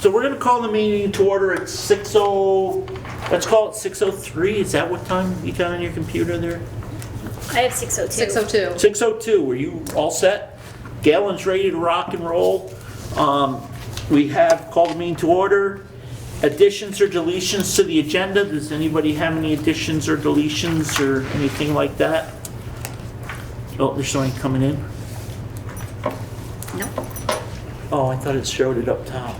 So we're going to call the meeting to order at 6:00, let's call it 6:03. Is that what time you got on your computer there? I have 6:02. 6:02. 6:02. Were you all set? Galen's ready to rock and roll. We have called the meeting to order. Additions or deletions to the agenda? Does anybody have any additions or deletions or anything like that? Oh, there's somebody coming in. No. Oh, I thought it showed it up top.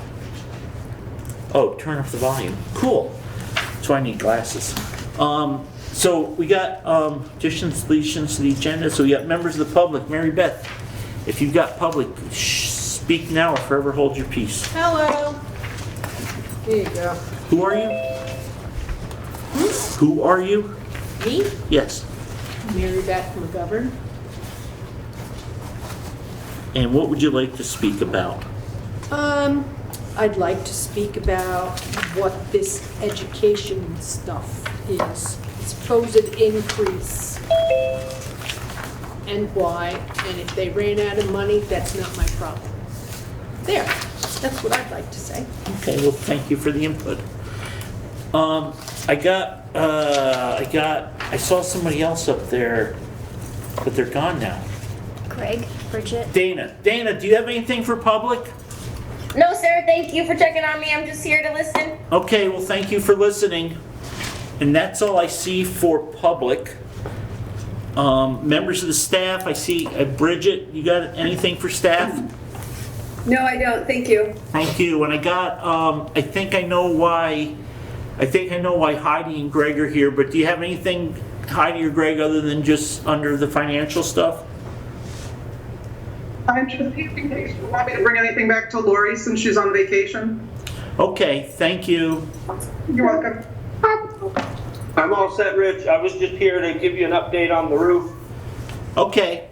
Oh, turn up the volume. Cool. That's why I need glasses. So we got additions, deletions to the agenda. So we got members of the public. Mary Beth, if you've got public, speak now or forever hold your peace. Hello. Here you go. Who are you? Who are you? Me? Yes. Mary Beth McGovern. And what would you like to speak about? I'd like to speak about what this education stuff is. Supposed increase. And why. And if they ran out of money, that's not my problem. There. That's what I'd like to say. Okay, well, thank you for the input. I saw somebody else up there, but they're gone now. Craig, Bridget. Dana, do you have anything for public? No, sir. Thank you for checking on me. I'm just here to listen. Okay, well, thank you for listening. And that's all I see for public. Members of the staff, I see Bridget, you got anything for staff? No, I don't. Thank you. Thank you. And I got, I think I know why Heidi and Greg are here, but do you have anything, Heidi or Greg, other than just under the financial stuff? I'm just here in case you want me to bring anything back to Laurie since she's on vacation. Okay, thank you. You're welcome. I'm all set, Rich. I was just here to give you an update on the roof. Okay,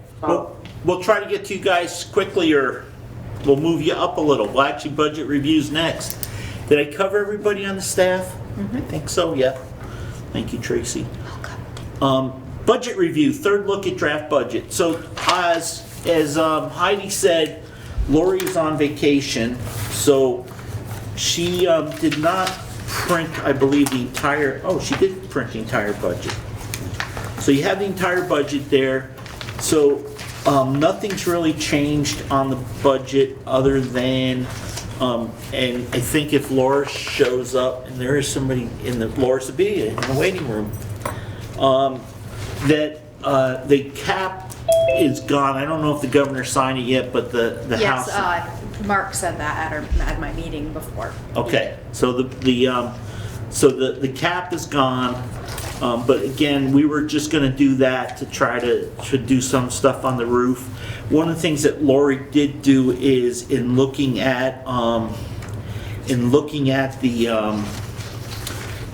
we'll try to get to you guys quickly, or we'll move you up a little. Well, actually, budget review's next. Did I cover everybody on the staff? I think so, yeah. Thank you, Tracy. Budget review, third look at draft budget. So as Heidi said, Laurie's on vacation, so she did not print, I believe, the entire, oh, she did print the entire budget. So you have the entire budget there. So nothing's really changed on the budget other than, and I think if Laura shows up, and there is somebody in the, Laura Sabia in the waiting room, that the cap is gone. I don't know if the governor signed it yet, but the Yes, House. Mark said that at my meeting before. Okay, so the cap is gone, but again, we were just going to do that to try to do some stuff on the roof. One of the things that Laurie did do is in looking at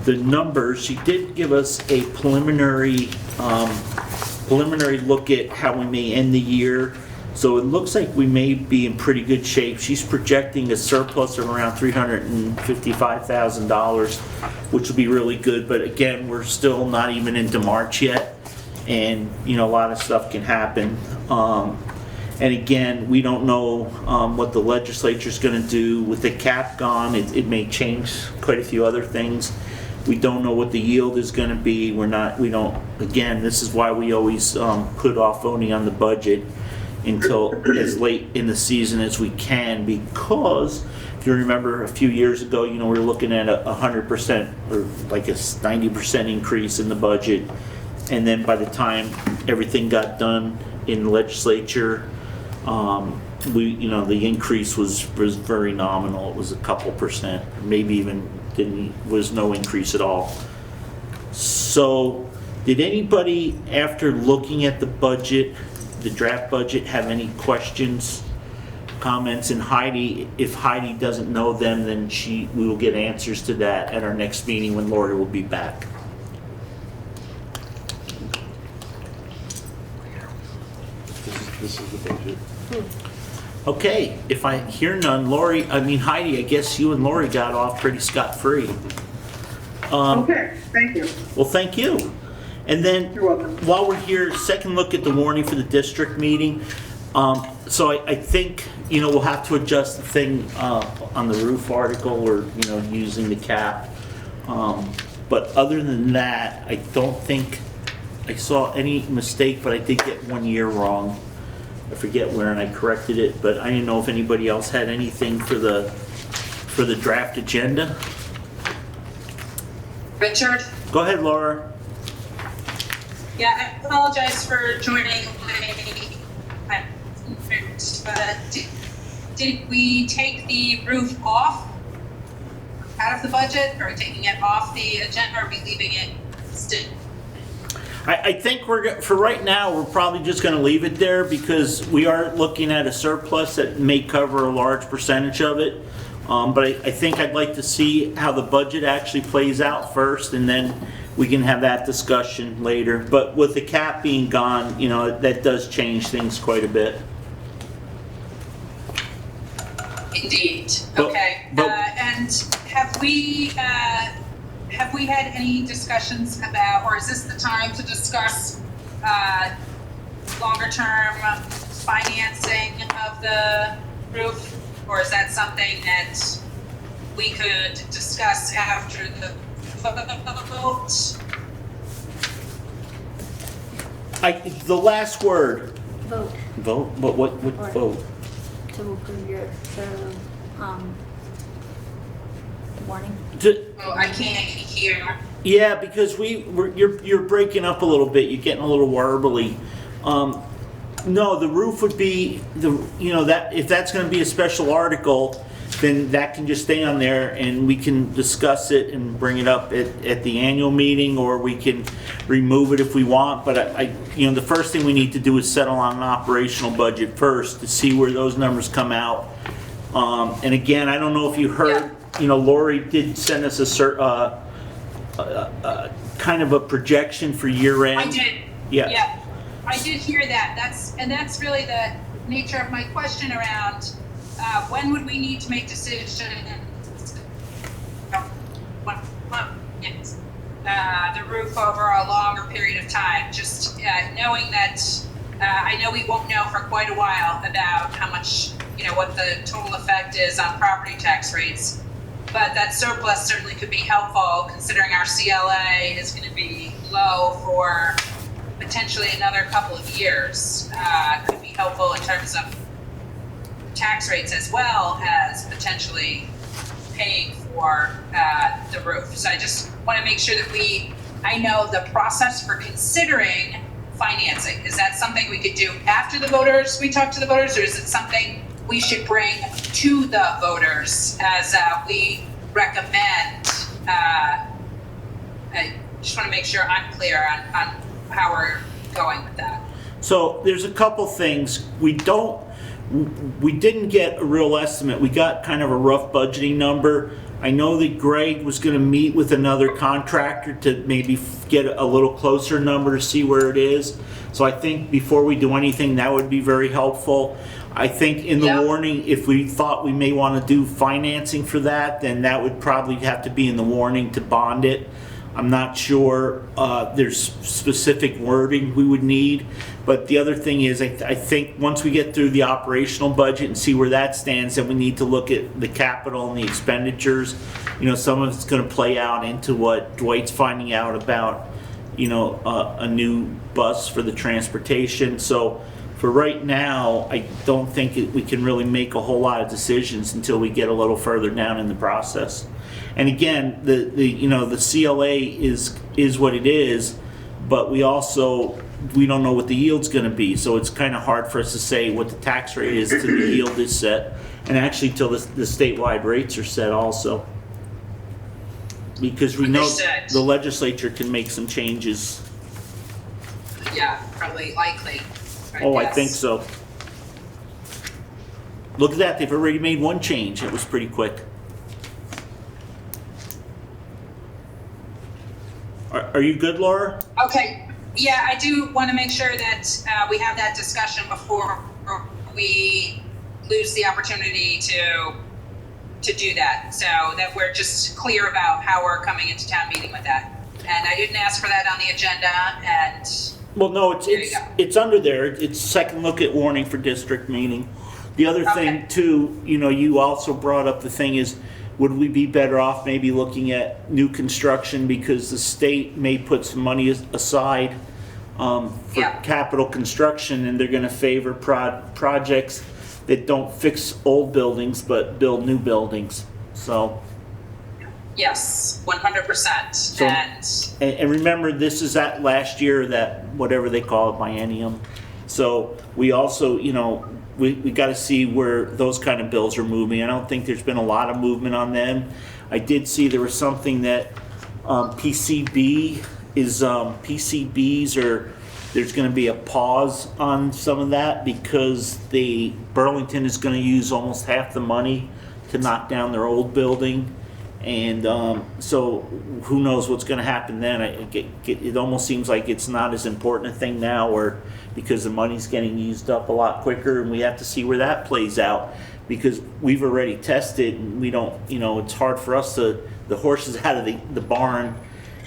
the numbers, she did give us a preliminary look at how we may end the year. So it looks like we may be in pretty good shape. She's projecting a surplus of around $355,000, which will be really good. But again, we're still not even into March yet, and a lot of stuff can happen. And again, we don't know what the legislature's going to do with the cap gone. It may change quite a few other things. We don't know what the yield is going to be. Again, this is why we always put off voting on the budget until as late in the season as we can, because if you remember a few years ago, we were looking at a 100% or like a 90% increase in the budget, and then by the time everything got done in the legislature, the increase was very nominal. It was a couple percent, maybe even was no increase at all. So did anybody, after looking at the budget, the draft budget, have any questions, comments? And Heidi, if Heidi doesn't know them, then we will get answers to that at our next meeting when Laurie will be back. This is the budget. Okay, if I hear none, Heidi, I guess you and Laurie got off pretty scot-free. Okay, thank you. Well, thank you. And then, You're welcome. while we're here, second look at the warning for the district meeting. So I think, we'll have to adjust the thing on the roof article or, using the cap. But other than that, I don't think I saw any mistake, but I did get 1 year wrong. I forget where, and I corrected it, but I didn't know if anybody else had anything for the draft agenda. Richard? Go ahead, Laura. Yeah, I apologize for joining late. Did we take the roof off out of the budget? Are we taking it off the agenda, or are we leaving it still? I think for right now, we're probably just gonna leave it there because we are looking at a surplus that may cover a large percentage of it. But I think I'd like to see how the budget actually plays out first, and then we can have that discussion later. But with the cap being gone, that does change things quite a bit. Indeed. But- Okay. but- And have we had any discussions about, or is this the time to discuss longer term financing of the roof? Or is that something that we could discuss after the vote? The last word. Vote Vote? What Or- vote? to approve warning. Oh, I can't hear. Yeah, because you're breaking up a little bit. You're getting a little warbly. No, the roof would be that if that's going to be a special article, then that can just stay on there, and we can discuss it and bring it up at the annual meeting, or we can remove it if we want. But the first thing we need to do is settle on an operational budget first to see where those numbers come out. And again, I don't know if you heard. Laurie did send us a kind of a projection for year end. I did. Yeah. Yeah, I did hear that. That's really the nature of my question around when would we need to make decisions? The roof over a longer period of time. Just knowing that I know we won't know for quite a while about how much what the total effect is on property tax rates. But that surplus certainly could be helpful, considering our CLA is going to be low for potentially another couple of years. Could be helpful in terms of tax rates as well as potentially paying for the roof. So I just want to make sure that I know the process for considering financing. Is that something we could do after we talk to the voters, or is it something we should bring to the voters as we recommend? I just want to make sure I'm clear on how we're going with that. So there's a couple things. We didn't get a real estimate. We got kind of a rough budgeting number. I know that Greg was going to meet with another contractor to maybe get a little closer number to see where it is. So I think before we do anything, that would be very helpful. I think in the warning, if we thought we may want to do financing for that, then that would probably have to be in the warning to bond it. I'm not sure there's specific wording we would need, but the other thing is I think once we get through the operational budget and see where that stands, then we need to look at the capital and the expenditures. Some of it's going to play out into what Dwight's finding out about, a new bus for the transportation. So for right now, I don't think we can really make a whole lot of decisions until we get a little further down in the process. And again, the CLA is what it is, but we don't know what the yield's going to be. So it's kind of hard for us to say what the tax rate is till the yield is set, and actually till the statewide rates are set also. Because we know Understood. the legislature can make some changes. Yeah, probably likely. I think so. Look at that, they've already made one change. It was pretty quick. Are you good, Laura? Okay. Yeah, I do want to make sure that we have that discussion before we lose the opportunity to do that, so that we're just clear about how we're coming into town meeting with that. And I didn't ask for that on the agenda, and Well, no, it's, There you it's, go. it's under there. It's second look at warning for district meeting. The other thing Okay. too, you also brought up the thing is, would we be better off maybe looking at new construction because the state may put some money aside for Yeah. capital construction, and they're gonna favor projects that don't fix old buildings but build new buildings. So, Yes, 100%. and remember, this is that last year, that whatever they call it, biennium. So we also, we got to see where those kind of bills are moving. I don't think there's been a lot of movement on them. I did see there was something that PCBs are, there's going to be a pause on some of that because Burlington is going to use almost half the money to knock down their old building. And so who knows what's going to happen then. It almost seems like it's not as important a thing now, or because the money's getting used up a lot quicker, and we have to see where that plays out because we've already tested and we don't, it's hard for us the horse is out of the barn.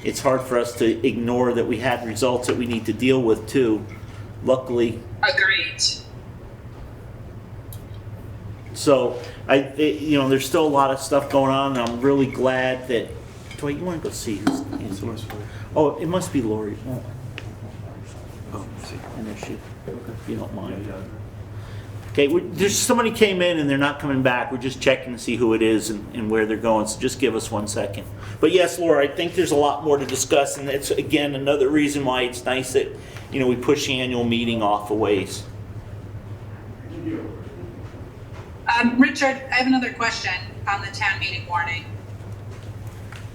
It's hard for us to ignore that we had results that we need to deal with too. Luckily. Agreed. So there's still a lot of stuff going on, and I'm really glad that. Dwight, you want to go see who's in here? Oh, it must be Laurie. Oh, I see. And there she, if you don't mind. Okay, there's somebody came in and they're not coming back. We're just checking to see who it is and where they're going. So just give us 1 second. But yes, Laura, I think there's a lot more to discuss, and it's again another reason why it's nice that we push the annual meeting off a ways. Richard, I have another question on the town meeting warning.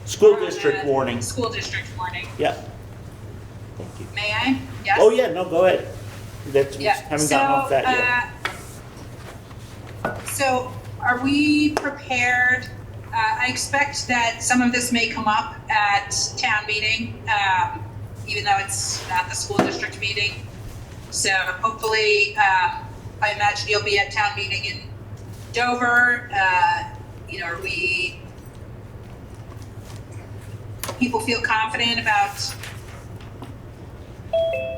School district warning. School district warning. Yeah. Thank you. May I? Yes? Oh yeah, no, go ahead. Yeah. Haven't gotten off that yet. So are we prepared? I expect that some of this may come up at town meeting, even though it's not the school district meeting. So hopefully, I imagine you'll be at town meeting in Dover. Are we, people feel confident about,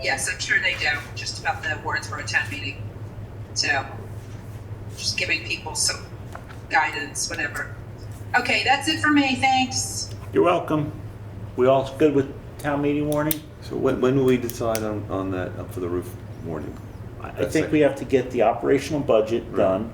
yes, I'm sure they do, just about the Warrensboro town meeting. So just giving people some guidance, whatever. Okay, that's it for me, thanks. You're welcome. We all good with town meeting warning? So when will we decide on that up for the roof warning? I think we have to get the operational budget done.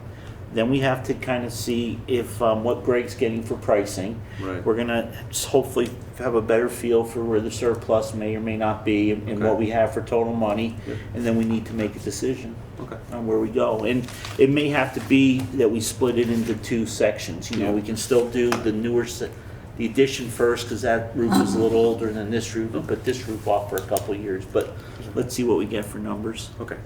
Then we have to kind of see if what Greg's getting for pricing. Right. We're gonna hopefully have a better feel for where the surplus may or may not be and Okay. what we have for total money. Yep. And then we need to make a decision Okay. on where we go. And it may have to be that we split it into 2 sections. Yeah. We can still do the newer, the addition first, because that roof is a little older than this roof. We'll put this roof off for a couple of years, but let's see what we get for numbers. Okay.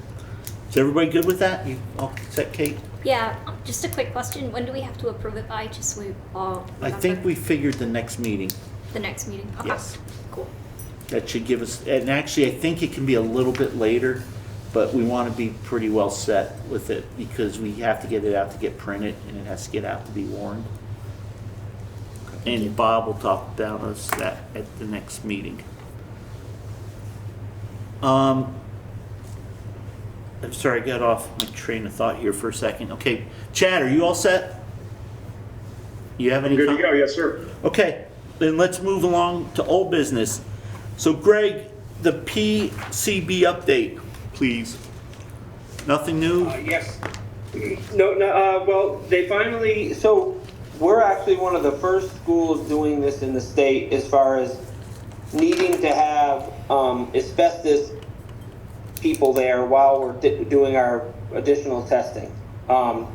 Is everybody good with that? You all set, Kate? Yeah, just a quick question. When do we have to approve it by? Just so we all I remember. think we figured the next meeting. The next meeting? Okay. Yes. Cool. That should give us, and actually, I think it can be a little bit later, but we want to be pretty well set with it because we have to get it out to get printed, and it has to get out to be warned. And Bob will talk about us that at the next meeting. I'm sorry, I got off my train of thought here for a second. Okay, Chad, are you all set? You have any? Good to go, yes, sir. Okay, then let's move along to old business. So Greg, the PCB update, please. Nothing new? Yes. No, well, they finally, so we're actually one of the first schools doing this in the state as far as needing to have asbestos people there while we're doing our additional testing.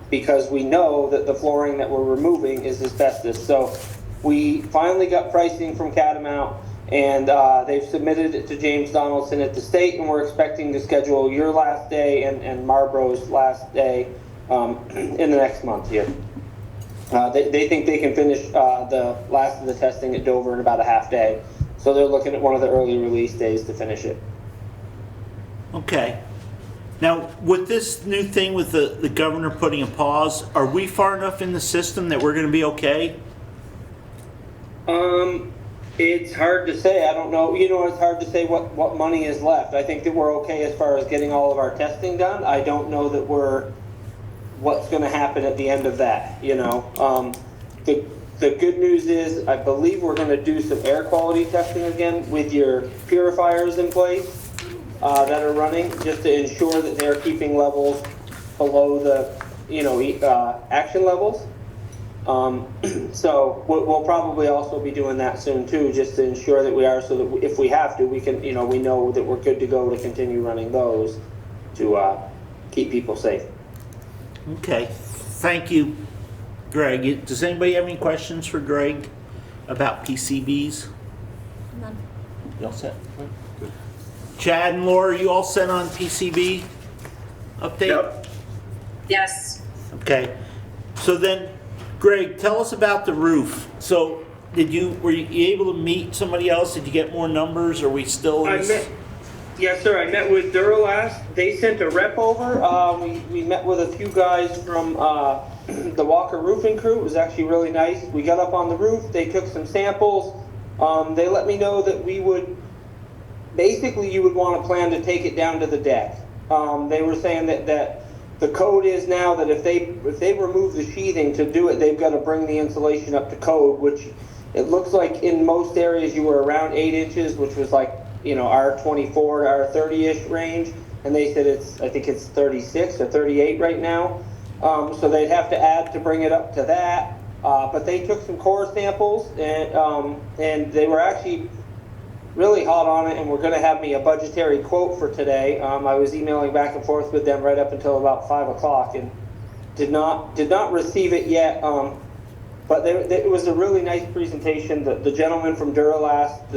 Because we know that the flooring that we're removing is asbestos. So we finally got pricing from Catamount, and they've submitted it to James Donaldson at the state, and we're expecting to schedule your last day and Marlboro's last day in the next month here. They think they can finish the last of the testing at Dover in about a half day. So they're looking at one of the early release days to finish it. Okay. Now, with this new thing with the governor putting a pause, are we far enough in the system that we're going to be okay? It's hard to say. I don't know. It's hard to say what money is left. I think that we're okay as far as getting all of our testing done. I don't know that what's going to happen at the end of that, The good news is I believe we're going to do some air quality testing again with your purifiers in place that are running, just to ensure that they're keeping levels below the, action levels. So we'll probably also be doing that soon too, just to ensure that we are, so that if we have to, we can, we know that we're good to go to continue running those to keep people safe. Okay, thank you, Greg. Does anybody have any questions for Greg about PCBs? None. You all set? Chad and Laura, you all set on PCB update? Yep. Yes. Okay, so then, Greg, tell us about the roof. So, were you able to meet somebody else? Did you get more numbers? Or are we still in this? Yes, sir. I met with Duralast. They sent a rep over. We met with a few guys from the Walker Roofing crew. It was actually really nice. We got up on the roof. They took some samples. They let me know that you would want to plan to take it down to the deck. They were saying that the code is now that if they remove the sheathing to do it, they've got to bring the insulation up to code, which it looks like in most areas you were around 8 inches, which was like, our 24 to our 30-ish range. And they said I think it's 36 or 38 right now. So they'd have to add to bring it up to that. But they took some core samples and they were actually really hot on it, and were going to have me a budgetary quote for today. I was emailing back and forth with them right up until about 5 o'clock and did not receive it yet. But it was a really nice presentation. The gentleman from Duralast,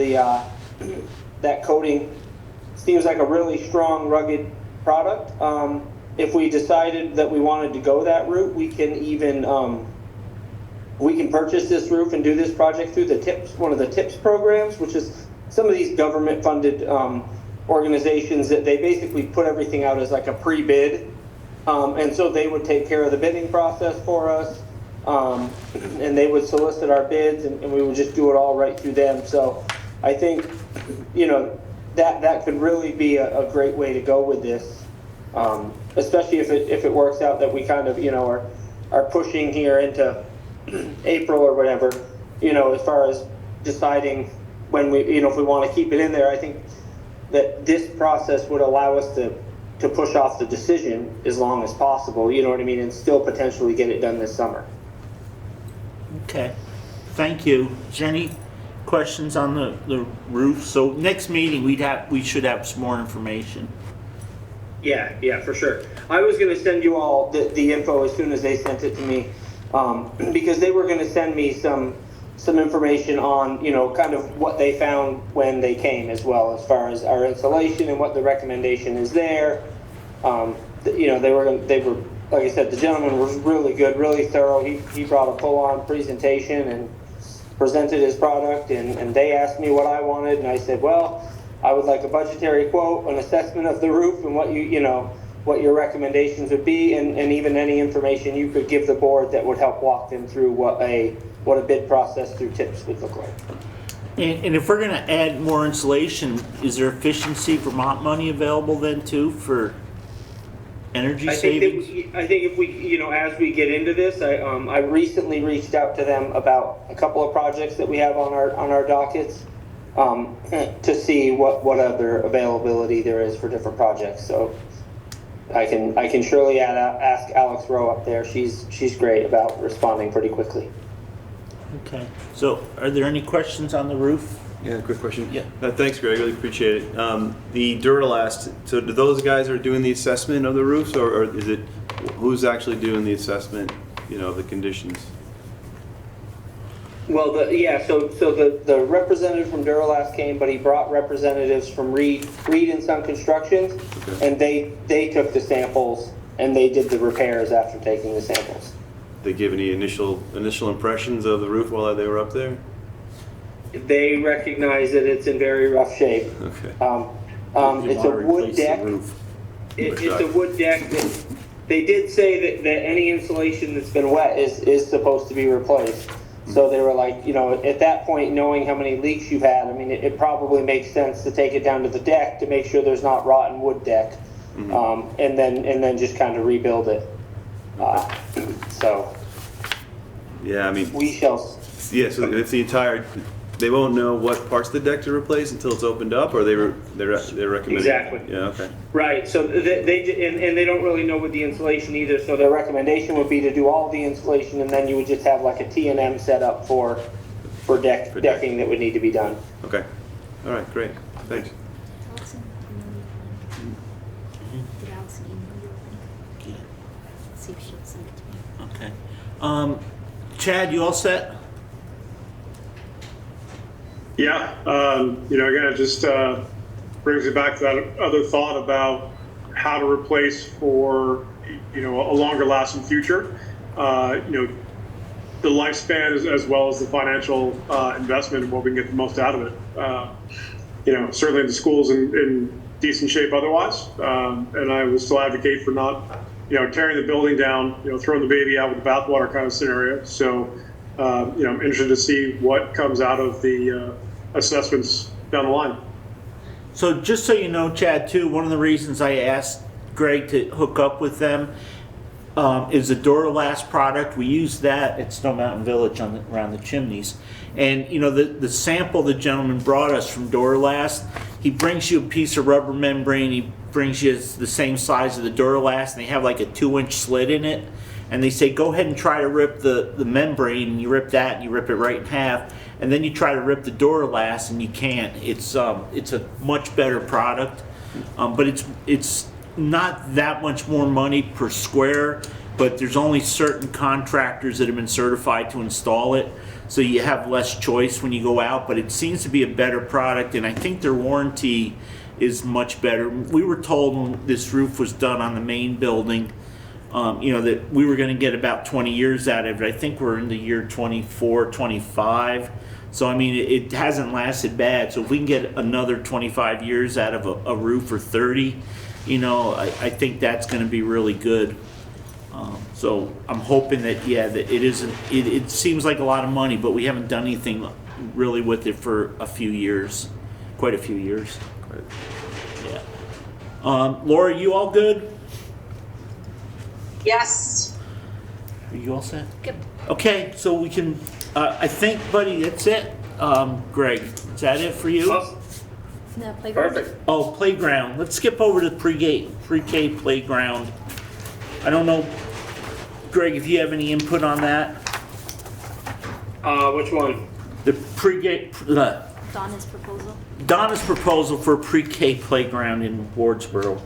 that coating seems like a really strong, rugged product. If we decided that we wanted to go that route, we can even we can purchase this roof and do this project through one of the TIPS programs, which is some of these government-funded organizations that they basically put everything out as like a pre-bid, and so they would take care of the bidding process for us, and they would solicit our bids, and we would just do it all right through them. So I think, that could really be a great way to go with this, especially if it works out that we kind of, are pushing here into April or whatever, as far as deciding when we, if we want to keep it in there. I think that this process would allow us to push off the decision as long as possible, and still potentially get it done this summer. Okay, thank you. Jenny, questions on the roof? So next meeting, we should have some more information. Yeah, for sure. I was going to send you all the info as soon as they sent it to me, because they were going to send me some information on, kind of what they found when they came as well, as far as our insulation and what the recommendation is there. They were, like I said, the gentleman was really good, really thorough. He brought a full-on presentation and presented his product, and they asked me what I wanted, and I said, well, I would like a budgetary quote, an assessment of the roof, and what what your recommendations would be, and even any information you could give the board that would help walk them through what a bid process through TIPS would look like. And if we're going to add more insulation, is there efficiency Vermont money available then too for energy savings? I think if we, as we get into this, I recently reached out to them about a couple of projects that we have on our dockets, to see what other availability there is for different projects. So I can surely ask Alex Rowe up there. She's great about responding pretty quickly. Okay. So are there any questions on the roof? Yeah, quick question. Yeah. Thanks, Greg. Really appreciate it. The Duralast, so do those guys are doing the assessment of the roofs, or is it who's actually doing the assessment, of the conditions? Well, so the representative from Duralast came, but he brought representatives from Reed and Son Constructions, Okay. and they took the samples and they did the repairs after taking the samples. They give any initial impressions of the roof while they were up there? They recognize that it's in very rough shape. Okay. It's a wood deck. It's a wood deck. They did say that any insulation that's been wet is supposed to be replaced. So they were like, at that point, knowing how many leaks you've had, I mean, it probably makes sense to take it down to the deck to make sure there's not rotten wood deck, and then just kind of rebuild it. So Yeah, I mean, we shall. yeah, so if the entire, they won't know what parts of the deck to replace until it's opened up, or they're recommending? Exactly. Yeah, okay. Right. So they don't really know with the insulation either. So their recommendation would be to do all the insulation, and then you would just have like a T&M set up for decking that would need to be done. Okay. All right, great. Thanks. Allison, did Allison email you a link? See if she'll send it to me. Okay. Chad, you all set? Yeah, again, it just brings it back to that other thought about how to replace for, a longer lasting future. The lifespan as well as the financial investment and what we can get the most out of it. Certainly the school's in decent shape otherwise, and I will still advocate for not, tearing the building down, throwing the baby out with the bathwater kind of scenario. So, I'm interested to see what comes out of the assessments down the line. So just so you know, Chad, too, one of the reasons I asked Greg to hook up with them is the Duralast product. We use that at Snow Mountain Village around the chimneys. And, the sample the gentleman brought us from Duralast, he brings you a piece of rubber membrane, he brings you the same size of the Duralast, and they have like a 2-inch slit in it. And they say, go ahead and try to rip the membrane, and you rip that, and you rip it right in half, and then you try to rip the Duralast, and you can't. It's a much better product, but it's not that much more money per square, but there's only certain contractors that have been certified to install it, so you have less choice when you go out, but it seems to be a better product, and I think their warranty is much better. We were told when this roof was done on the main building, that we were going to get about 20 years out of it. I think we're in the year 24, 25. So, I mean, it hasn't lasted bad. So if we can get another 25 years out of a roof or 30, I think that's going to be really good. So I'm hoping that, that it isn't, it seems like a lot of money, but we haven't done anything really with it for a few years, quite a few years. Yeah. Laurie, you all good? Yes. Are you all set? Good. Okay, so we can, I think, buddy, that's it. Greg, is that it for you? The playground. Perfect. Oh, playground. Let's skip over to pre-K playground. I don't know, Greg, if you have any input on that? Which one? The pre-K, Donna's proposal. Donna's proposal for a pre-K playground in Wardsboro.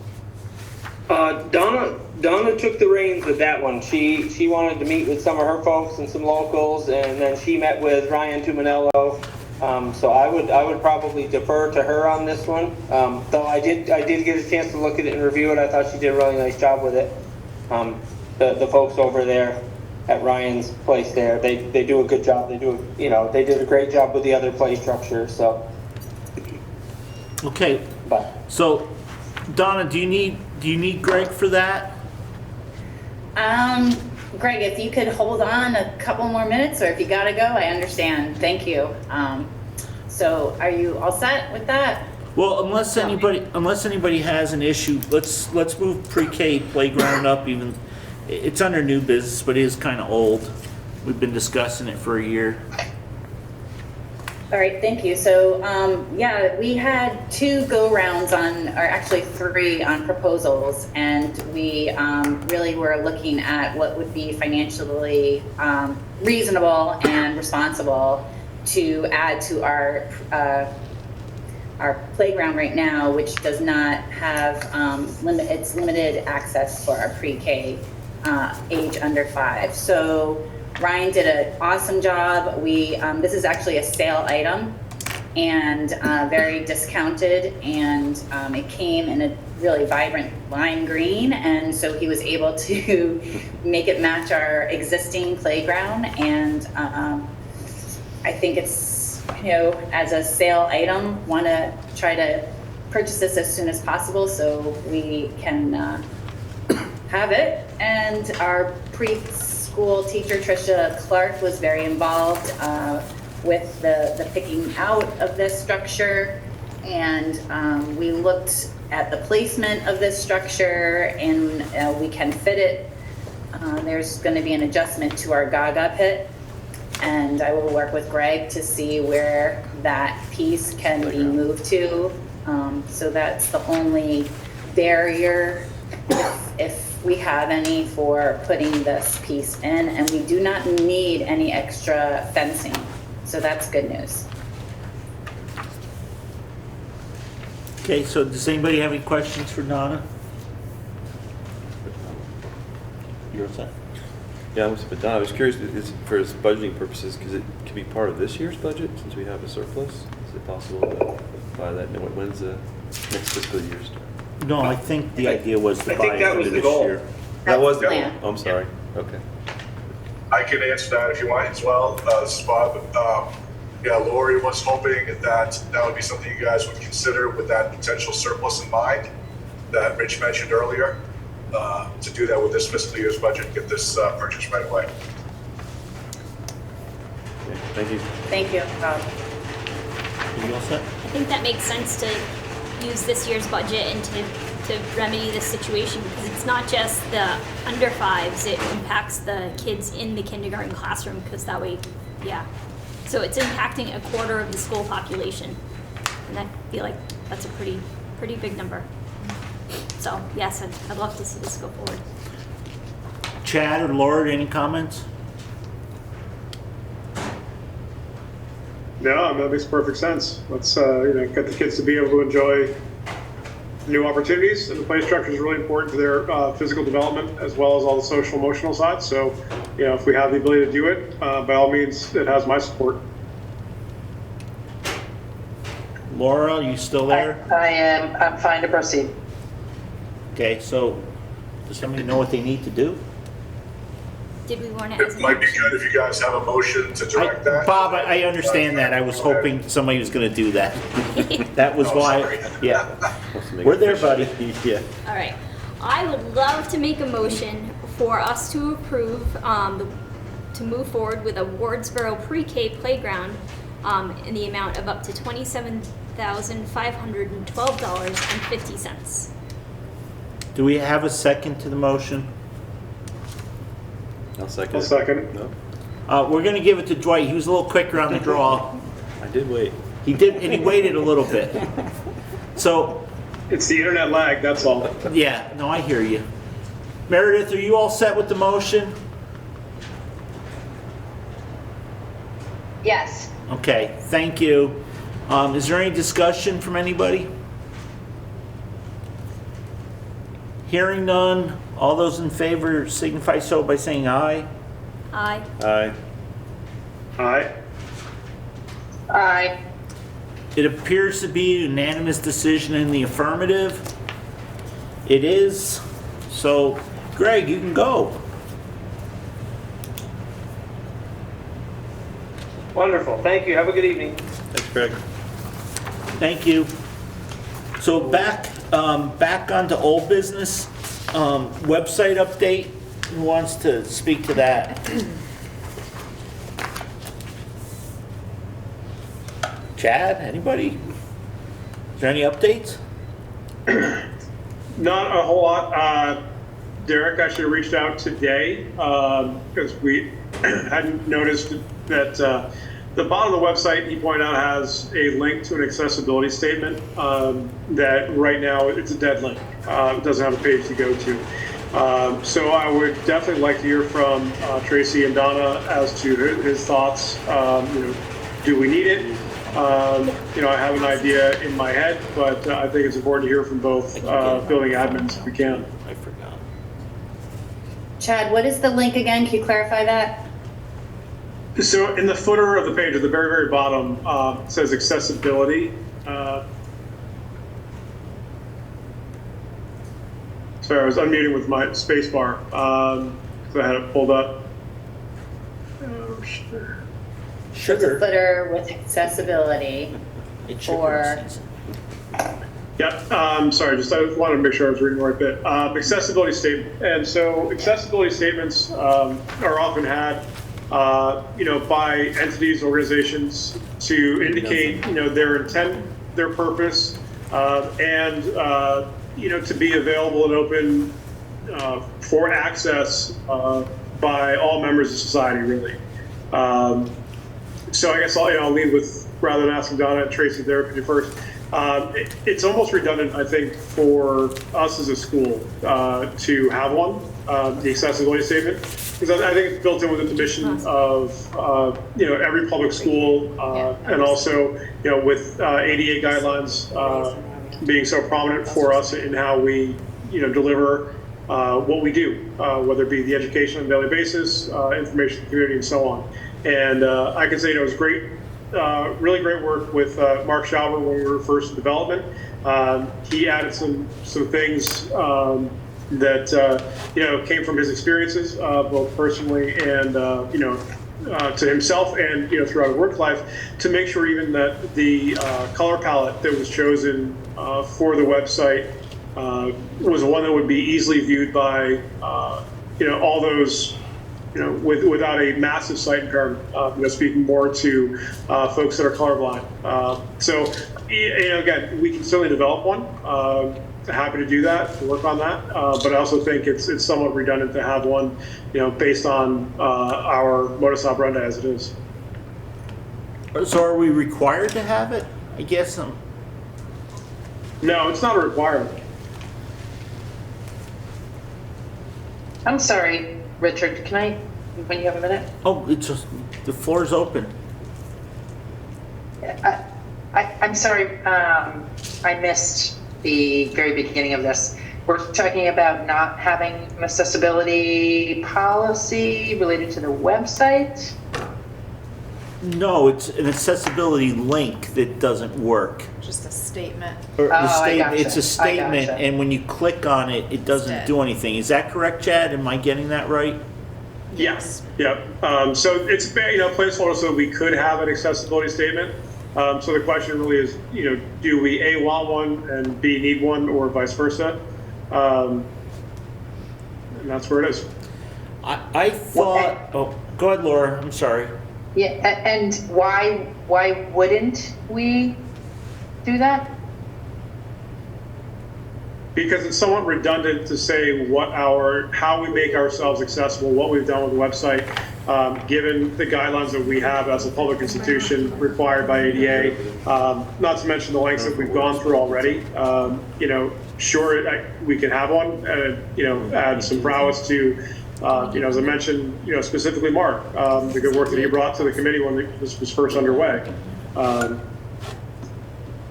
Donna took the reins with that one. She wanted to meet with some of her folks and some locals, and then she met with Ryan Tuminello. So I would probably defer to her on this one. Though I did get a chance to look at it and review it. I thought she did a really nice job with it. The folks over there at Ryan's place there, they do a good job. They did a great job with the other play structure. So. Okay. But. So, Donna, do you need Greg for that? Greg, if you could hold on a couple more minutes, or if you gotta go, I understand. Thank you. So are you all set with that? Well, unless anybody has an issue, let's move pre-K playground up. Even it's under new business, but it is kind of old. We've been discussing it for a year. All right, thank you. So, we had 2 go-rounds or actually 3 on proposals, and we really were looking at what would be financially reasonable and responsible to add to our playground right now, which does not have limited access for our pre-K age under 5. So Ryan did an awesome job. This is actually a sale item and very discounted, and it came in a really vibrant lime green, and so he was able to make it match our existing playground. And I think it's, as a sale item, want to try to purchase this as soon as possible so we can have it, and our preschool school teacher, Tricia Clark, was very involved with the picking out of this structure. And we looked at the placement of this structure, and we can fit it. There's going to be an adjustment to our Gaga pit, and I will work with Greg to see where that piece can be moved to. So that's the only barrier, if we have any, for putting this piece in, and we do not need any extra fencing. So that's good news. Okay, so does anybody have any questions for Donna? You're all set? Yeah, I was curious, for its budgeting purposes, because it could be part of this year's budget, since we have a surplus? Is it possible to buy that? When's the next fiscal year start? No, I think the idea was to I buy think it that for was the this goal. year. That was the goal. plan. Oh, I'm sorry. Okay. I can answer that if you want as well. This is Bob. Yeah, Laurie was hoping that would be something you guys would consider with that potential surplus in mind that Rich mentioned earlier, to do that with this fiscal year's budget and get this purchase right away. Okay, thank you. Thank you, Bob. Are you all set? I think that makes sense to use this year's budget and to remedy this situation, because it's not just the under fives, it impacts the kids in the kindergarten classroom, because that way, yeah. So it's impacting a quarter of the school population. And I feel like that's a pretty big number. So yes, I'd love to see this go forward. Chad or Laura, any comments? No, that makes perfect sense. Let's get the kids to be able to enjoy new opportunities, and the play structure is really important to their physical development as well as all the social emotional sides. So, if we have the ability to do it, by all means, it has my support. Laura, are you still there? I am. I'm fine to proceed. Okay, so does somebody know what they need to do? Did we want to? It might be good if you guys have a motion to direct that. Bob, I understand that. I was hoping somebody was going to do that. That was why, yeah. We're there, buddy. Yeah. All right. I would love to make a motion for us to approve, to move forward with a Wardsboro pre-K playground in the amount of up to $27,512.50. Do we have a second to the motion? I'll second. I'll second. No? We're going to give it to Dwight. He was a little quicker on the draw. I did wait. He did, and he waited a little bit. So, It's the internet lag, that's all. yeah, no, I hear you. Meredith, are you all set with the motion? Yes. Okay, thank you. Is there any discussion from anybody? Hearing none, all those in favor signify so by saying aye. Aye. Aye. Aye. Aye. It appears to be a unanimous decision in the affirmative. It is. So, Greg, you can go. Wonderful. Thank you. Have a good evening. Thanks, Greg. Thank you. So back onto old business, website update. Who wants to speak to that? Chad, anybody? Is there any updates? Not a whole lot. Derek actually reached out today because we hadn't noticed that the bottom of the website, he pointed out, has a link to an accessibility statement that right now it's a dead link. It doesn't have a page to go to. So I would definitely like to hear from Tracy and Donna as to his thoughts. Do we need it? I have an idea in my head, but I think it's important to hear from both building admins if we can. I forgot. Chad, what is the link again? Can you clarify that? So in the footer of the page, at the very, very bottom, it says accessibility. Sorry, I was unmuting with my space bar, so I had it pulled up. Oh, sure. Sugar. Footer with accessibility It's for sugar season. Yeah, sorry, I wanted to make sure I was reading the right bit. Accessibility statement. And so accessibility statements are often had, by entities, organizations to indicate, their intent, their purpose, and, to be available and open for access by all members of society, really. So I guess I'll lead with, rather than asking Donna and Tracy their opinion first, it's almost redundant, I think, for us as a school to have one, the accessibility statement, because I think it's built in with the mission of, every public school, and also, with ADA guidelines being so prominent for us in how we, deliver what we do, whether it be the education on a daily basis, information to the community, and so on. And I can say it was great. Really great work with Mark Schauber when we were first in development. He added some things that came from his experiences, both personally and to himself and throughout his work life, to make sure even that the color palette that was chosen for the website was one that would be easily viewed by all those. Without a massive sight impairment, speaking more to folks that are colorblind. So, again, we can certainly develop one. Happy to do that, to work on that. But I also think it's somewhat redundant to have one, based on our modus operandi as it is. So are we required to have it? I guess. No, it's not a requirement. I'm sorry, Richard, can I, when you have a minute? Oh, it's just, the floor is open. I'm sorry, I missed the very beginning of this. We're talking about not having an accessibility policy related to the website? No, it's an accessibility link that doesn't work. Just a statement. Or the I statement, gotcha. it's a statement, gotcha. and when you click on it, it doesn't dead. do anything. Is that correct, Chad? Am I getting that right? Yes. Yep. So it's placeholder so we could have an accessibility statement. So the question really is, do we A, want one, and B, need one, or vice versa? And that's where it is. I thought. Oh, go ahead, Laura. I'm sorry. Yeah, and why wouldn't we do that? Because it's somewhat redundant to say how we make ourselves accessible, what we've done with the website, given the guidelines that we have as a public institution required by ADA, not to mention the lengths that we've gone through already. Sure, we can have one, add some prowess to, as I mentioned, specifically Mark, the good work that he brought to the committee when this was first underway.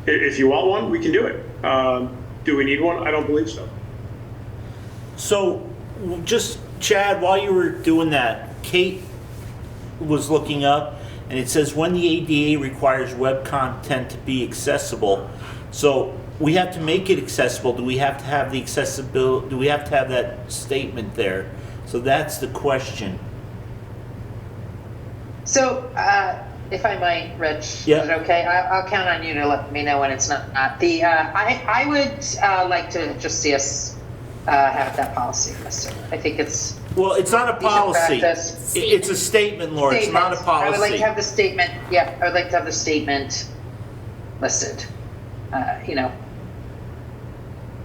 If you want one, we can do it. Do we need one? I don't believe so. So, just Chad, while you were doing that, Kate was looking up, and it says when the ADA requires web content to be accessible. So we have to make it accessible. Do we have to have the accessibility? Do we have to have that statement there? So that's the question. So, if I might, Rich, Yeah. is it okay? I'll count on you to let me know when it's not. I would like to just see us have that policy listed. I think it's. Well, it's not a policy. practice. It's a statement, Laura. It's not a Statement. policy. I would like to have the statement. Yeah, I would like to have the statement listed.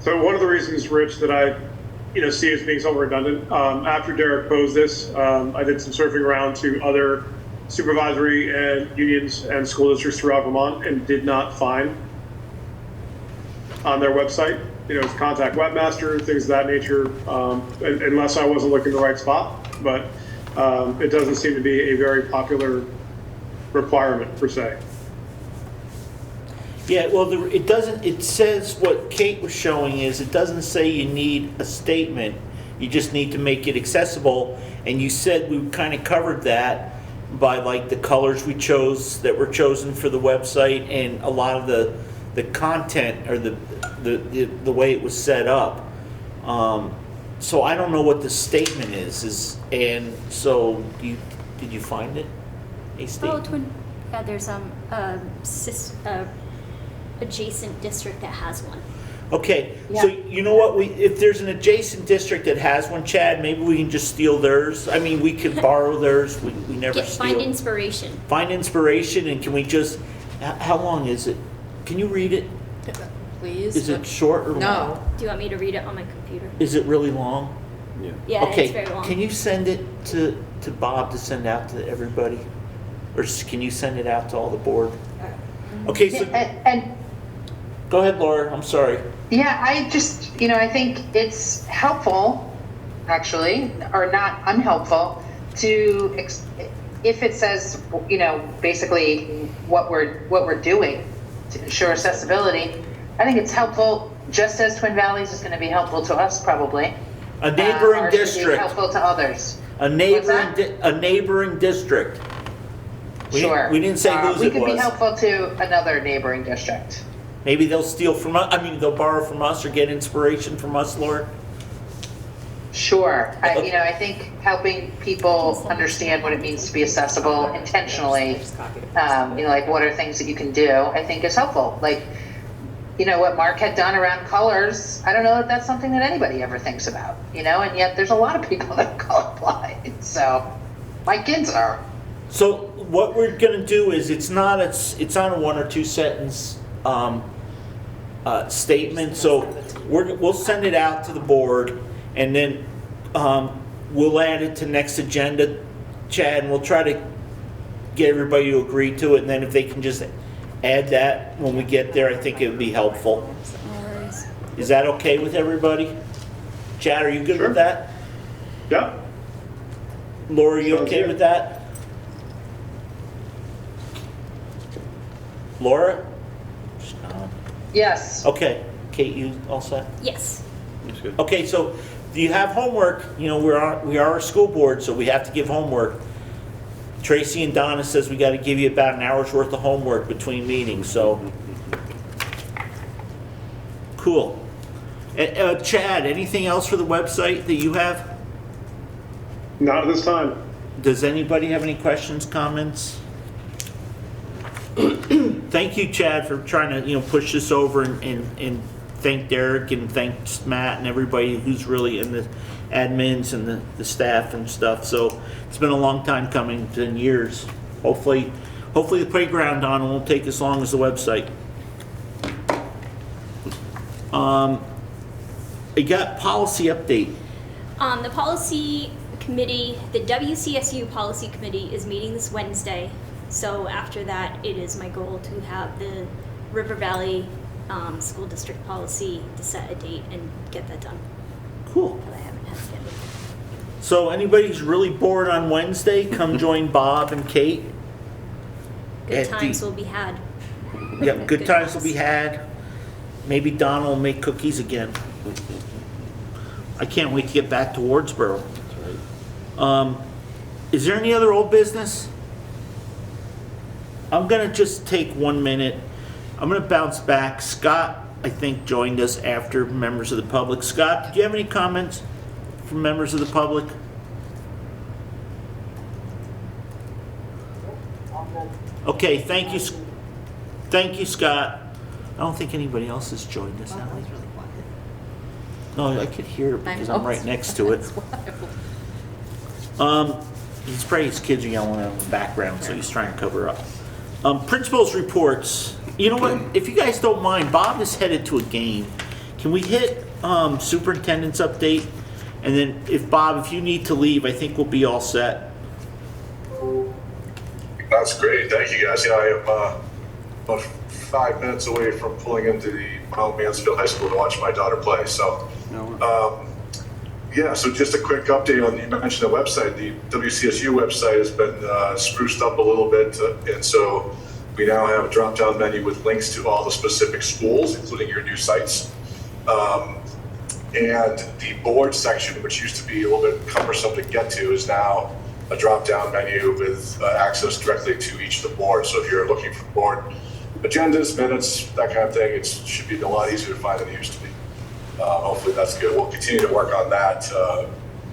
So one of the reasons, Rich, that I, see as being somewhat redundant, after Derek posed this, I did some surfing around to other supervisory and unions and school districts throughout Vermont and did not find on their website, contact webmaster, things of that nature, unless I wasn't looking in the right spot. But it doesn't seem to be a very popular requirement per se. Yeah, well, it doesn't. It says what Kate was showing is it doesn't say you need a statement. You just need to make it accessible. And you said we kind of covered that by like the colors we chose that were chosen for the website and a lot of the content or the way it was set up. So I don't know what the statement is. And so did you adjacent district that has one. Okay, so Yeah. you know what, if there's an adjacent district that has one, Chad, maybe we can just steal theirs. I mean, we could borrow theirs, we never steal. Find inspiration. Find inspiration, and can we just, how long is it? Can you read it? Please. Is it short or long? No. Do you want me to read it on my computer? Is it really long? Yeah. Yeah, Okay, it's very long. can you send it to Bob to send out to everybody? Or can you send it out to all the board? Okay, so, And go ahead, Laura, I'm sorry. yeah, I just, I think it's helpful, actually, or not unhelpful, to, if it says, basically what we're doing to ensure accessibility, I think it's helpful, just as Twin Valleys is going to be helpful to us probably. A neighboring or should be district, helpful to others. a neighboring district. Sure. We didn't say whose We it could be was. helpful to another neighboring district. Maybe they'll steal from us, they'll borrow from us or get inspiration from us, Laura? Sure. I think helping people understand what it means to be accessible intentionally, like what are things that you can do, I think is helpful. Like, what Mark had done around colors, I don't know if that's something that anybody ever thinks about, and yet there's a lot of people that are colorblind. So my kids are. So what we're gonna do is, it's not a 1 or 2 sentence statement, so we'll send it out to the board, and then we'll add it to next agenda, Chad, and we'll try to get everybody to agree to it, and then if they can just add that when we get there, I think it would be helpful. Is that okay with everybody? Chad, are you good with that? Yeah. Laura, are you Sounds okay good. with that? Laura? Yes. Okay. Kate, you all set? Yes. That's good. Okay, so do you have homework? We are a school board, so we have to give homework. Tracy and Donna says we got to give you about an hour's worth of homework between meetings, so. Cool. Chad, anything else for the website that you have? Not at this time. Does anybody have any questions, comments? Thank you, Chad, for trying to, push this over, and thank Derek and thanks Matt and everybody who's really in the admins and the staff and stuff. So it's been a long time coming, 10 years. Hopefully the playground, Donna, won't take as long as the website. I got policy update. The policy committee, the WCSU policy committee is meeting this Wednesday. So after that, it is my goal to have the River Valley School District policy to set a date and get that done. Cool. But I haven't had it scheduled. So anybody who's really bored on Wednesday, come join Bob and Kate. Good times will be had. Yep, good times will be had. Maybe Donna will make cookies again. I can't wait to get back to Wardsboro. Is there any other old business? I'm gonna just take 1 minute. I'm gonna bounce back. Scott, I think, joined us after members of the public. Scott, did you have any comments from members of the public? Okay, thank you. Thank you, Scott. I don't think anybody else has joined us, have they? No, I could hear it because I'm right next to it. He's probably, his kids are yelling out in the background, so he's trying to cover up. Principals reports. You know what? If you guys don't mind, Bob is headed to a game. Can we hit superintendent's update? And then if Bob, if you need to leave, I think we'll be all set. That's great. Thank you, guys. Yeah, I am about 5 minutes away from pulling into the Mount Mansfield High School to watch my daughter play. So, yeah, so just a quick update on, you mentioned the website. The WCSU website has been spruced up a little bit. And so we now have a drop-down menu with links to all the specific schools, including your new sites. And the board section, which used to be a little bit cumbersome to get to, is now a drop-down menu with access directly to each of the boards. So if you're looking for board agendas, minutes, that kind of thing, it should be a lot easier to find than it used to be. Hopefully that's good. We'll continue to work on that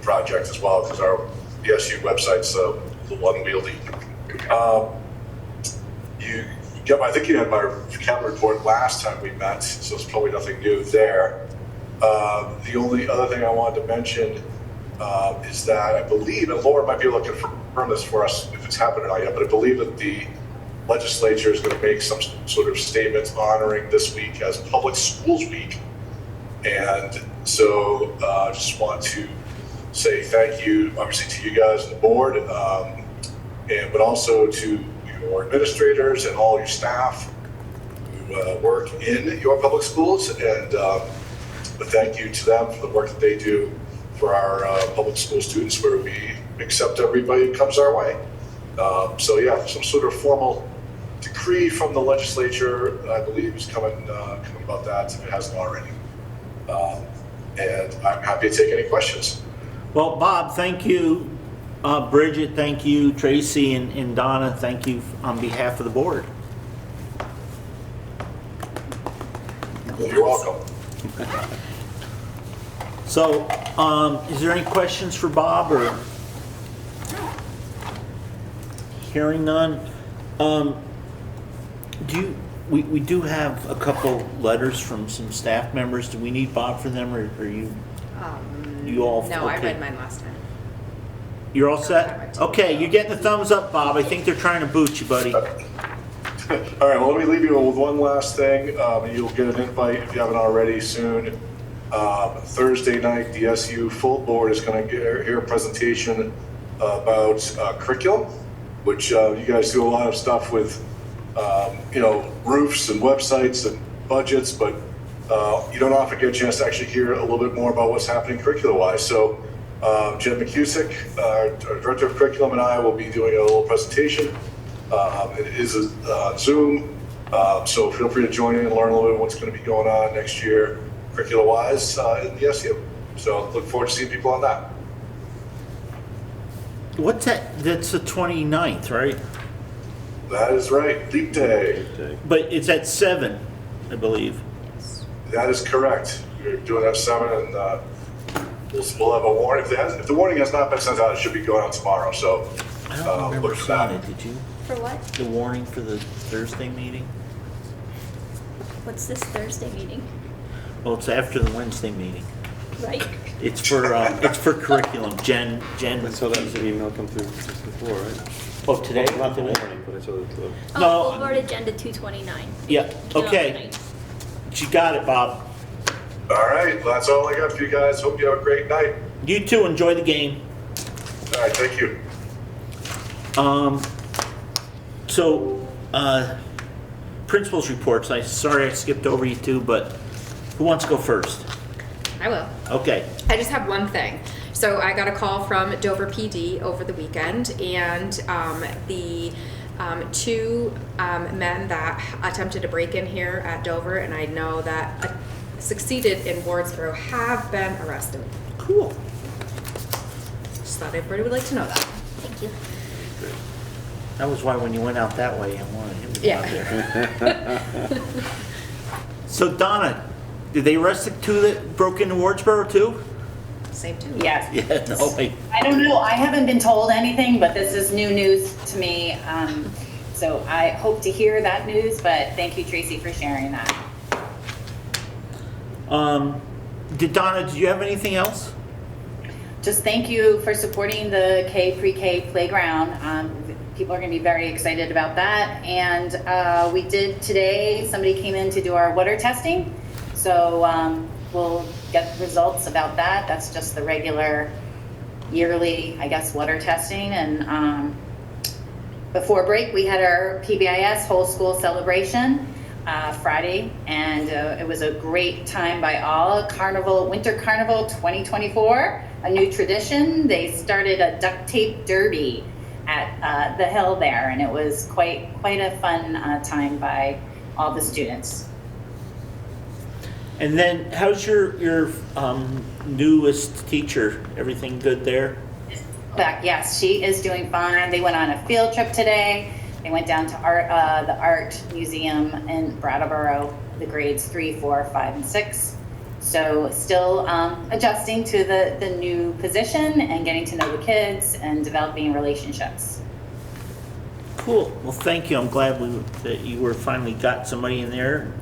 project as well, because the SU website's a little unwieldy. You Yep, I think you had my capital report last time we met, so it's probably nothing new there. The only other thing I wanted to mention is that I believe, and Laura might be able to confirm this for us if it's happened or not yet, but I believe that the legislature is going to make some sort of statement honoring this week as Public Schools Week. And so I just want to say thank you, obviously, to you guys and the board, but also to your administrators and all your staff who work in your public schools. And thank you to them for the work that they do for our public school students, where we accept everybody who comes our way. So yeah, some sort of formal decree from the legislature, I believe, is coming about that, if it hasn't already. And I'm happy to take any questions. Well, Bob, thank you. Bridget, thank you. Tracy and Donna, thank you on behalf of the board. You're welcome. So, is there any questions for Bob, or? Hearing none. We do have a couple letters from some staff members. Do we need Bob for them, or are you all No, I okay? read mine last time. You're all set? Okay, you're getting the thumbs up, Bob. I think they're trying to boot you, buddy. All right, well, let me leave you with one last thing. You'll get an invite, if you haven't already, soon. Thursday night, the SU full board is going to hear a presentation about curriculum, which you guys do a lot of stuff with, roofs and websites and budgets, but you don't often get a chance to actually hear a little bit more about what's happening curriculum-wise. So Jen McCusick, our Director of Curriculum, and I will be doing a little presentation. It is a Zoom, so feel free to join in and learn a little bit what's going to be going on next year, curriculum-wise, in the SU. So look forward to seeing people on that. What's that? That's the 29th, right? That is right, Leap Day. But it's at 7, I believe. That is correct. We're doing that 7, and we'll have a warning. If the warning has not been sent out, it should be going out tomorrow. So I don't remember look for seeing that. it. Did you? For what? The warning for the Thursday meeting? What's this Thursday meeting? Well, it's after the Wednesday meeting. Right? It's for curriculum. Jen. I saw that email come through just before, right? Oh, today? Not the Today? morning, but I saw the. Oh, No. full board agenda 229. Yeah. Okay. You got it, Bob. All right, well, that's all I got for you guys. Hope you have a great night. You too. Enjoy the game. All right, thank you. So, principal's reports. Sorry I skipped over you two, but who wants to go first? I will. Okay. I just have one thing. So I got a call from Dover PD over the weekend, and the two men that attempted to break in here at Dover, and I know that succeeded in Wardsboro, have been arrested. Cool. Just thought everybody would like to know that. Thank you. That was why when you went out that way, I wanted him to go out there. So Donna, did they arrest the two that broke into Wardsboro too? Same too. Yes. Yeah, no, I don't know. I haven't been told anything, but this is new news to me. So I hope to hear that news, but thank you, Tracy, for sharing that. Donna, did you have anything else? Just thank you for supporting the pre-K playground. People are going to be very excited about that. And we did today, somebody came in to do our water testing. So we'll get results about that. That's just the regular yearly, I guess, water testing. And before break, we had our PBIS whole school celebration Friday, and it was a great time by all. Winter Carnival 2024, a new tradition. They started a duct tape derby at the hill there, and it was quite a fun time by all the students. And then, how's your newest teacher? Everything good there? Back, yes, she is doing fine. They went on a field trip today. They went down to the art museum in Brattleboro, the grades 3, 4, 5, and 6. So still adjusting to the new position and getting to know the kids and developing relationships. Cool. Well, thank you. I'm glad that you were finally got somebody in there.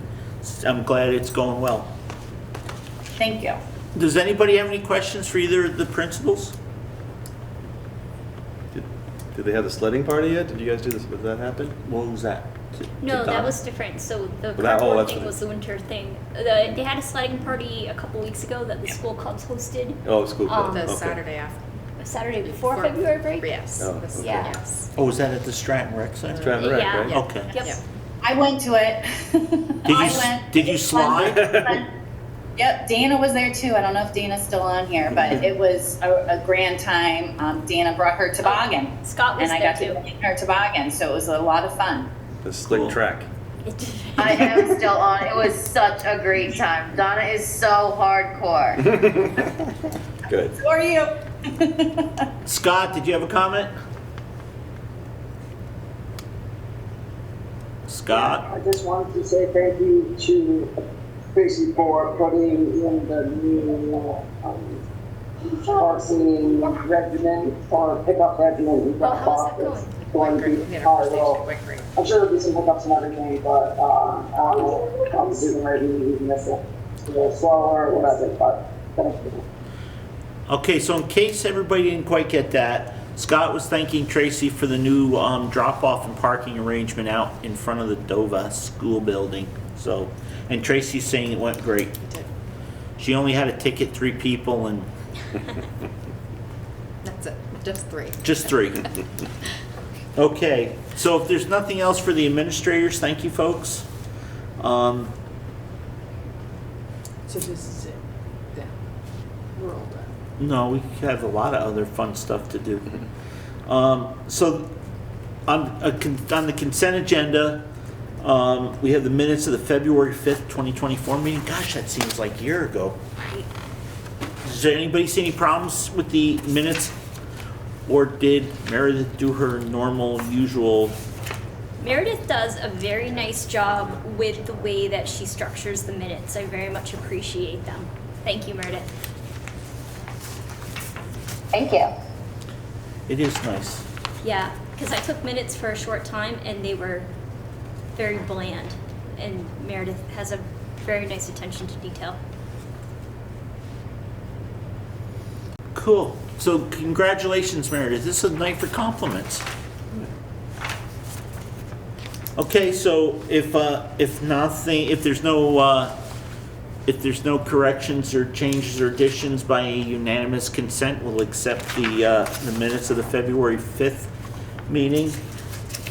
I'm glad it's going well. Thank you. Does anybody have any questions for either of the principals? Did they have the sledding party yet? Did you guys do this? Did that happen? What was that? No, that was different. So the that- oh, cardboard that's thing what was the winter thing. They had a sledding party a couple weeks ago that the school clubs hosted. Oh, it's cool. Um, The Okay. Saturday after. Saturday before February break? Yes. Oh, This- okay. Yeah. Yes. Oh, was that at the Stratton Rec Center? Stratton Rec, Yeah. right? Okay. Yep. Yep. I went to it. Did you slide? Yep, Dana was there too. I don't know if Dana's still on here, but it was a grand time. Dana brought her toboggan. Scott was And I there got too. to bring her toboggan, so it was a lot of fun. The slick Cool. track. I am still on. It was such a great time. Donna is so hardcore. Good. Who are you? Scott, did you have a comment? Scott? I just wanted to say thank you to Tracy for putting in the new parking regimen or pickup regimen in Well, drop how's off. that It's going? going to be Quick well. quick rate. I'm sure there'll be some hiccups and everything, but I don't know, obviously maybe we miss it a little slower or whatever, but thank you. Okay, so in case everybody didn't quite get that, Scott was thanking Tracy for the new drop-off and parking arrangement out in front of the Dova school building. So, and Tracy's saying it went great. It did. She only had to ticket 3 people and That's it. Just 3. just 3. Okay, so if there's nothing else for the administrators, thank you, folks. So this is it. Yeah. We're all done. No, we have a lot of other fun stuff to do. So on the consent agenda, we have the minutes of the February 5th, 2024 meeting. Gosh, that seems like a year ago. Does anybody see any problems with the minutes? Or did Meredith do her normal, usual? Meredith does a very nice job with the way that she structures the minutes. I very much appreciate them. Thank you, Meredith. Thank you. It is nice. Yeah, because I took minutes for a short time and they were very bland. And Meredith has a very nice attention to detail. Cool. So congratulations, Meredith. This is a night for compliments. Okay, so if there's no corrections or changes or additions by a unanimous consent, we'll accept the minutes of the February 5th meeting.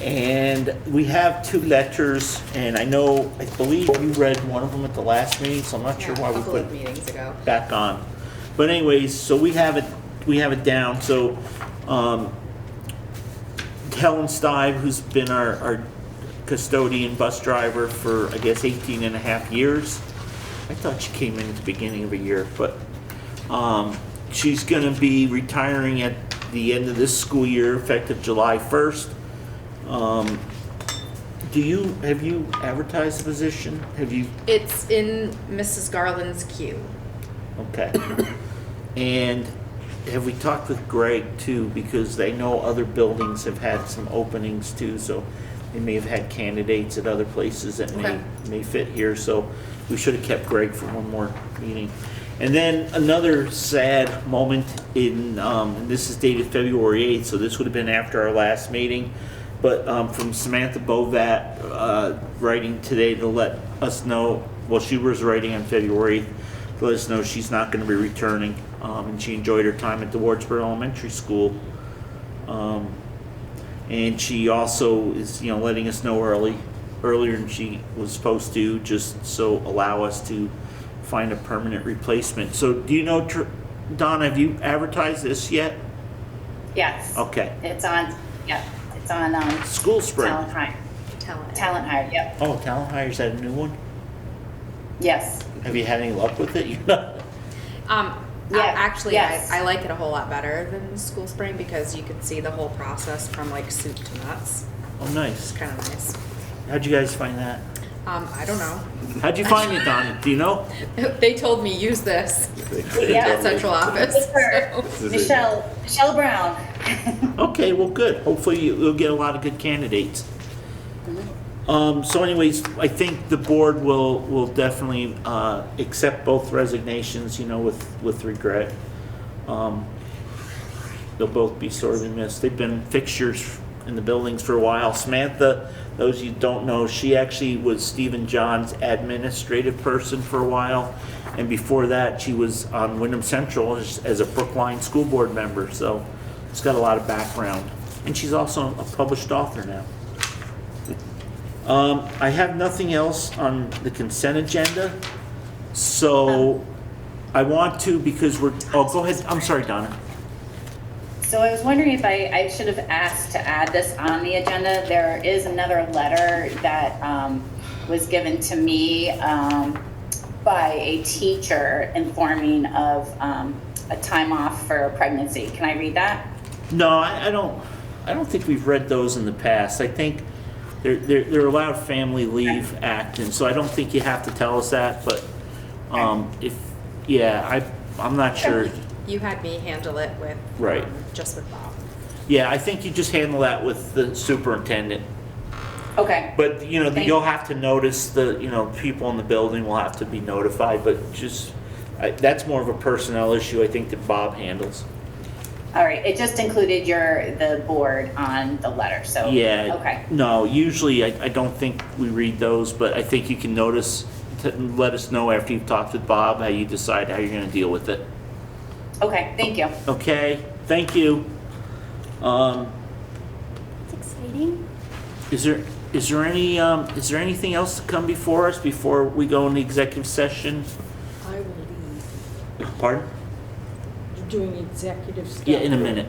And we have 2 letters, and I believe you read one of them at the last meeting, so I'm not sure why we put it meetings ago. back on. But anyways, so we have it down. So Helen Staib, who's been our custodian bus driver for, I guess, 18 and a half years. I thought she came in at the beginning of a year, but she's going to be retiring at the end of this school year, effective July 1st. Have you advertised the position? It's in Mrs. Garland's queue. Okay. And have we talked with Greg too? Because they know other buildings have had some openings too, so they may have had candidates at other places that may fit here. So we should have kept Greg for one more meeting. And then another sad moment and this is dated February 8th, so this would have been after our last meeting. But from Samantha Bovat writing today to let us know, well, she was writing on February 8th, to let us know she's not going to be returning. And she enjoyed her time at the Wardsboro Elementary School. And she also is, letting us know earlier than she was supposed to, just so allow us to find a permanent replacement. So do you know, Donna, have you advertised this yet? Yes. Okay. It's on, it's on School Spring. Talent Hire, yep. Oh, Talent Hire, is that a new one? Yes. Have you had any luck with it? Actually, yes. I like it a whole lot better than School Spring because you can see the whole process from like soup to nuts. Oh, nice. It's kind of nice. How'd you guys find that? I don't know. How'd you find it, Donna? Do you know? They told me use this Yeah. at central office. so. Michelle Brown. Okay, well, good. Hopefully you'll get a lot of good candidates. So anyways, I think the board will definitely accept both resignations, with regret. They'll both be sorely missed. They've been fixtures in the buildings for a while. Samantha, those you don't know, she actually was Stephen John's administrative person for a while. And before that, she was on Wyndham Central as a Brookline school board member. So she's got a lot of background. And she's also a published author now. I have nothing else on the consent agenda. So I want to, because go ahead. I'm sorry, Donna. So I was wondering if I should have asked to add this on the agenda. There is another letter that was given to me by a teacher informing of a time off for a pregnancy. Can I read that? No, I don't think we've read those in the past. I think they're allowed Family Leave Act, and so I don't think you have to tell us that. But I'm not sure. You had me handle it with Right. Just with Bob. Yeah, I think you just handle that with the superintendent. Okay. But you'll have to notice people in the building will have to be notified. But that's more of a personnel issue, I think, that Bob handles. All right. It just included the board on the letter. So Yeah. Okay. No, usually I don't think we read those, but I think you can let us know after you've talked with Bob how you decide how you're going to deal with it. Okay. Thank you. Okay. Thank you. It's exciting. Is there anything else to come before us before we go into executive session? I will leave. Pardon? You're doing executive stuff. Yeah, in a minute.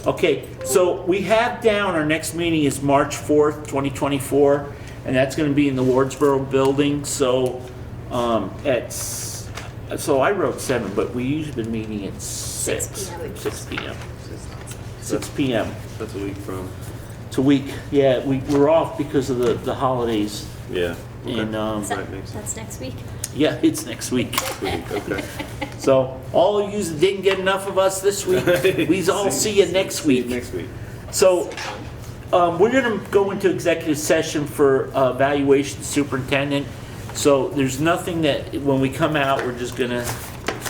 Okay, so we have down, our next meeting is March 4th, 2024, and that's going to be in the Wardsboro building. So so I wrote 7, but we usually been meeting at 6 p.m. 6 p.m. That's a week from. It's a week. Yeah, we're off because of the holidays. Yeah. Okay. And That's next week. yeah, it's next week. Okay. So all of you that didn't get enough of us this week, we all see you next week. Next week. So we're going to go into executive session for evaluation superintendent. So there's nothing that when we come out, we're just going to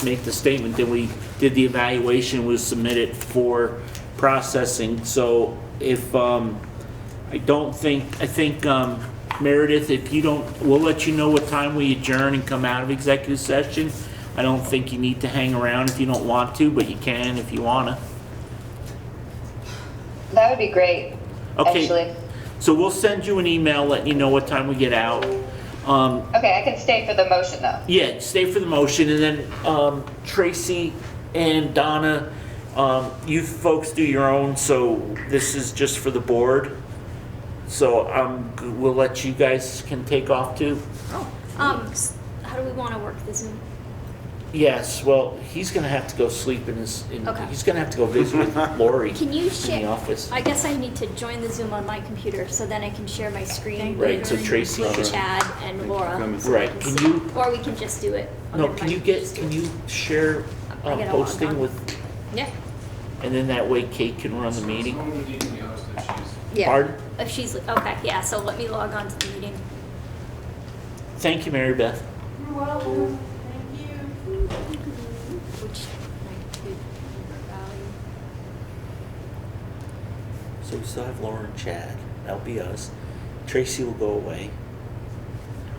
make the statement that we did the evaluation, was submitted for processing. So if I think Meredith, if you don't, we'll let you know what time we adjourn and come out of executive session. I don't think you need to hang around if you don't want to, but you can if you want to. That would be great, Okay. actually. So we'll send you an email letting you know what time we get out. Okay, I can stay for the motion though. Yeah, stay for the motion, and then Tracy and Donna, you folks do your own, so this is just for the board. So we'll let you guys can take off too. How do we want to work the Zoom? Yes, well, he's gonna have to go sleep in Okay. he's gonna have to go visit with Laurie Can you in share? the office. I guess I need to join the Zoom on my computer so then I can share my screen. Right, so Tracy with can- Chad and Laura. so Right, they can see. you- Or we can just do it. on No, their can you mic. share I gotta log posting on. with, Yeah. and then that way Kate can run the meeting? Yeah. Pardon? If she's okay, yeah. So let me log on to the meeting. Thank you, Mary Beth. You're welcome. Thank you. Which value? So we still have Laura and Chad. That'll be us. Tracy will go away.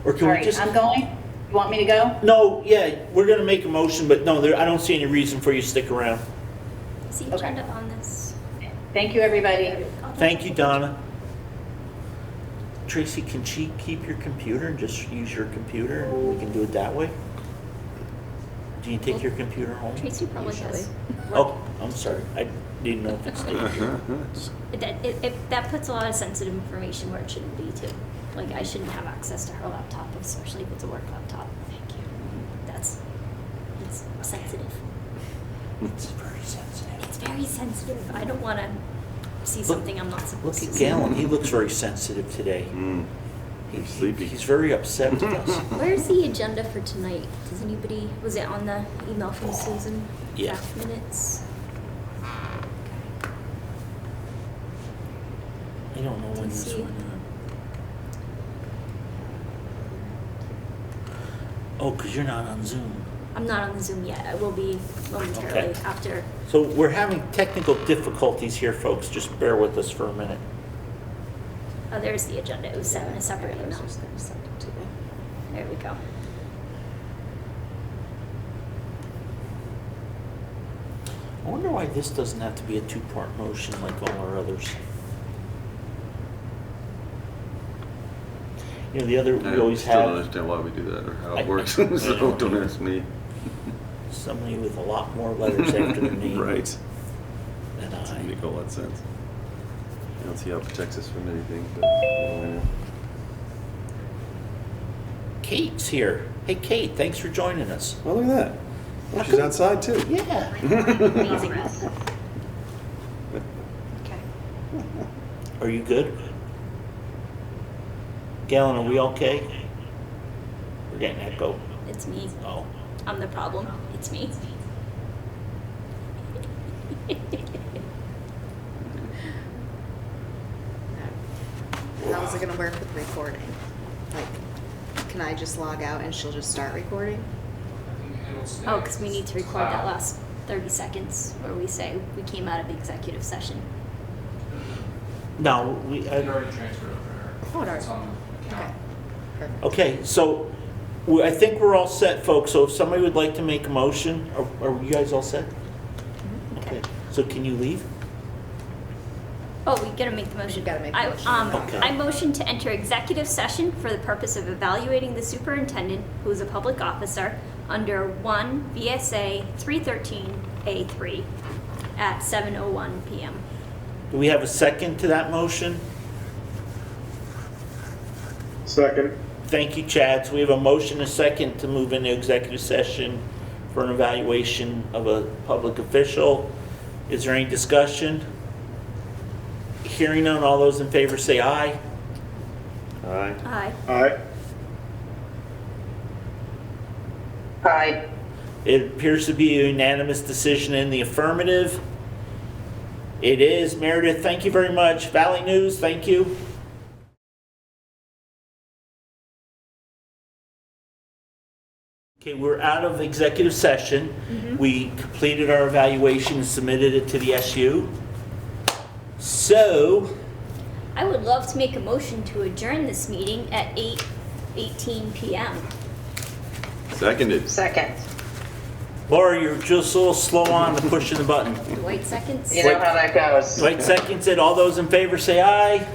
Or can All we right. just? I'm going. You want me to go? No, yeah, we're gonna make a motion, but no, I don't see any reason for you to stick around. Is the agenda on this? Thank you, everybody. Thank you, Donna. Tracy, can she keep your computer and just use your computer and we can do it that way? Do you take your computer home? Tracy probably has. Oh, I'm sorry. I didn't know if it's still. That puts a lot of sensitive information where it shouldn't be too. Like I shouldn't have access to her laptop, especially if it's a work laptop. Thank you. It's sensitive. It's very sensitive. It's very sensitive. I don't want to see something I'm not supposed Look to at see. Galen. He looks very sensitive today. He's sleepy. He's very upset with us. Where's the agenda for tonight? Does anybody, was it on the email from Susan? Yeah. Draft minutes? I don't know when Let's this see. went on. Oh, because you're not on Zoom. I'm not on the Zoom yet. I will be momentarily Okay. after. So we're having technical difficulties here, folks. Just bear with us for a minute. Oh, there's the agenda. It was sent in a separate email. There we go. I wonder why this doesn't have to be a two-part motion like all our others. You know, the other, we always still don't have understand why we do that or how I- it works, I- so don't ask me. somebody with a lot more letters after their name Right. than Doesn't I. make a lot of sense. I don't see how it protects us from anything, but I know. Kate's here. Hey, Kate, thanks for joining us. Oh, look at that. Oh, she's outside too. Yeah. Amazing. Okay. Are you good? Galen, are we okay? We're getting echo. It's me. Oh. I'm the problem. It's me. How's it gonna work with recording? Like, can I just log out and she'll just start recording? Oh, because we need to record that last 30 seconds where we say we came out of executive session. No, we. Oh, it already- Okay. Perfect. Okay, so I think we're all set, folks. So if somebody would like to make a motion, are you guys all set? Okay. So can you leave? Oh, we gotta make the motion. Gotta make the I, motion. Okay. I motion to enter executive session for the purpose of evaluating the superintendent, who is a public officer, under 1 VSA 313A3 at 7:01 PM. Do we have a second to that motion? Second. Thank you, Chad. So we have a motion, a second, to move into executive session for an evaluation of a public official. Is there any discussion? Hearing none, all those in favor say aye. Aye. Aye. Aye. Aye. It appears to be a unanimous decision in the affirmative. It is. Meredith, thank you very much. Valley News, thank you. Okay, we're out of executive session. We completed our evaluation and submitted it to the SU. So, I would love to make a motion to adjourn this meeting at 8:18 PM. Seconded. Second. Laura, you're just a little slow on the pushing the button. Dwight seconds. You know how that goes. Dwight seconds it. All those in favor say aye.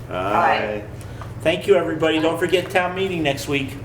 Aye. Thank you, everybody. Don't forget town meeting next week.